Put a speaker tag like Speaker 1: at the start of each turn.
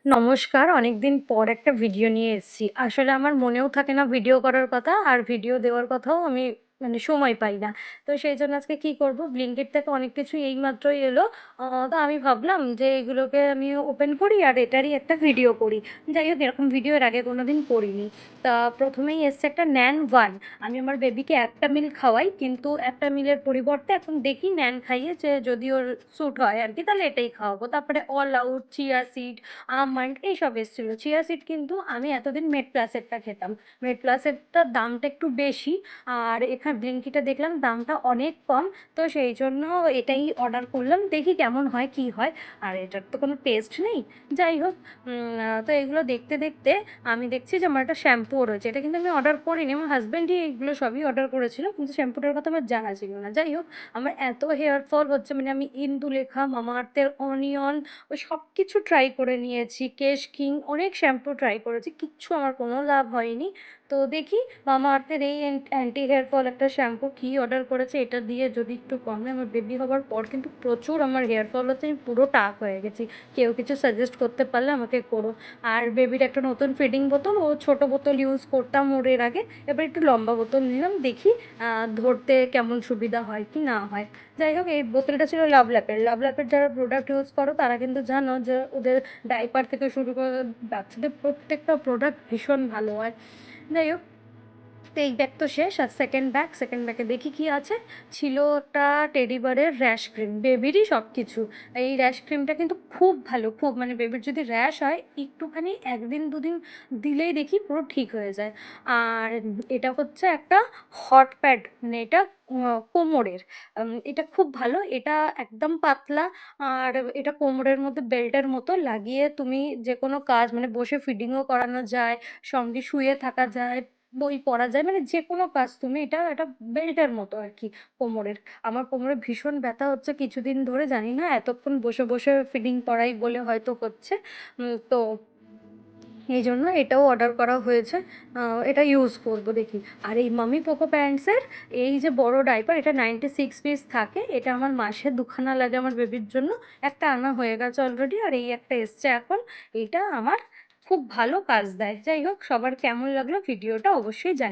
Speaker 1: নমস্কার। অনেকদিন পর একটা ভিডিও নিয়ে এসেছি। আসলে আমার মনেও থাকে না ভিডিও করার কথা, আর ভিডিও দেওয়ার কথাও আমি সময় পাই না। তো সেইজন্য আজকে কি করব, Blinkit থেকে অনেক কিছু এইমাত্রই এলো। তো আমি ভাবলাম যে এগুলোকে আমি ওপেন করি আর এটারই একটা ভিডিও করি। যাই হোক, এরকম ভিডিও এর আগে কোনোদিন করিনি। তা ১ম এই এসছে একটা NAN 1। আমি আমার বেবিকে একটা মিল খাওয়াই, কিন্তু একটা মিলের পরিবর্তে এখন দেখি NAN খাইয়ে যে যদি ওর স্যুট হয় আরকি, তাহলে এটাই খাওয়াবো। তারপরে all out, chia seed, almond এইসব এসেছিল। চিয়া সিড কিন্তু আমি এতদিন মেডপ্লাসেরটা খেতাম। মেডপ্লাসেরটার দামটা একটু বেশি, আর এখানে ব্লিঙ্কিটে দেখলাম দামটা অনেক কম। তো সেই জন্য এটাই অর্ডার করলাম। দেখি কেমন হয়, কি হয়। আর এটার তো কোনো টেস্ট নেই। যাই হোক, তো এগুলো দেখতে, দেখতে আমি দেখছি যে আমার একটা শ্যাম্পুও রয়েছে। এটা কিন্তু আমি অর্ডার করিনি। আমার হাসব্যান্ডই এগুলো সবই অর্ডার করেছিল। কিন্তু শ্যাম্পুটার কথা আমার জানা ছিল না। যাই হোক, আমার এত হেয়ার ফল হচ্ছে, আমি ইন্দুলেখা, মামাআর্থের অনিয়ন ওই সবকিছু ট্রাই করে নিয়েছি। কেশ কিং অনেক শ্যাম্পু ট্রাই করেছি। কিচ্ছু আমার কোনো লাভ হয়নি। তো দেখি মামাআর্থের এই অ্যান্টি হেয়ার ফল একটা শ্যাম্পু কি অর্ডার করেছে, এটা দিয়ে যদি একটু কমে। আমার বেবি হবার পর কিন্তু প্রচুর আমার হেয়ার ফল হচ্ছে, আমি পুরো টাক হয়ে গেছি। কেউ কিছু সাজেস্ট করতে পারলে আমাকে করো। আর বেবির একটা নতুন ফিডিং বোতল, ও ছোট বোতল ইউজ করতাম ওর এর আগে। এবার একটু লম্বা বোতল নিলাম, দেখি ধরতে কেমন সুবিধা হয় কি না হয়। যাই হোক, এই বোতলটা ছিল লাভল্যাপের। লাভল্যাপের যারা প্রোডাক্ট ইউজ করো তারা কিন্তু জানো যে ওদের ডাইপার থেকে শুরু করে বাচ্চাদের প্রত্যেকটা প্রোডাক্ট ভীষণ ভালো হয়। যাই হোক, তো এই ব্যাগ তো শেষ। আর সেকেন্ড ব্যাগে দেখি কি আছে। ছিল একটা টেডি বারের র্যাশ ক্রিম, বেবিরই সব কিছু। এই র্যাশ ক্রিমটা কিন্তু খুব ভালো, খুব বেবির যদি র্যাশ হয় একটুখানি একদিন দুদিন দিলেই দেখি পুরো ঠিক হয়ে যায়। আর এটা হচ্ছে একটা হট প্যাড, এটা কোমরের। এটা খুব ভালো, এটা একদম পাতলা। আর এটা কোমরের মধ্যে বেল্টের মতো লাগিয়ে তুমি যে কোনো কাজ, বসে ফিডিংও করানো যায়, সঙ্গে শুয়ে থাকা যায়, বই পড়া যায়, যেকোনো কাজ তুমি এটা বেল্টের মতো আরকি কোমরের। আমার কোমরে ভীষণ ব্যথা হচ্ছে কিছুদিন ধরে, জানি না এতক্ষণ বসে, বসে ফিডিং করাই বলে হয়তো হচ্ছে। তো এইজন্য এটাও অর্ডার করা হয়েছে। এটা ইউজ করব দেখি। আর এই মামি পোকো প্যান্টসের এই যে বড় ডাইপার, এটা 96 পিস থাকে। এটা আমার মাসে ২ খানা লাগে আমার বেবির জন্য। একটা আনা হয়ে গেছে অলরেডি, আর এই একটা এসছে এখন। এটা আমার খুব ভালো কাজ দেয়। যাই হোক, সবার কেমন লাগলো ভিডিওটা অবশ্যই জানিও।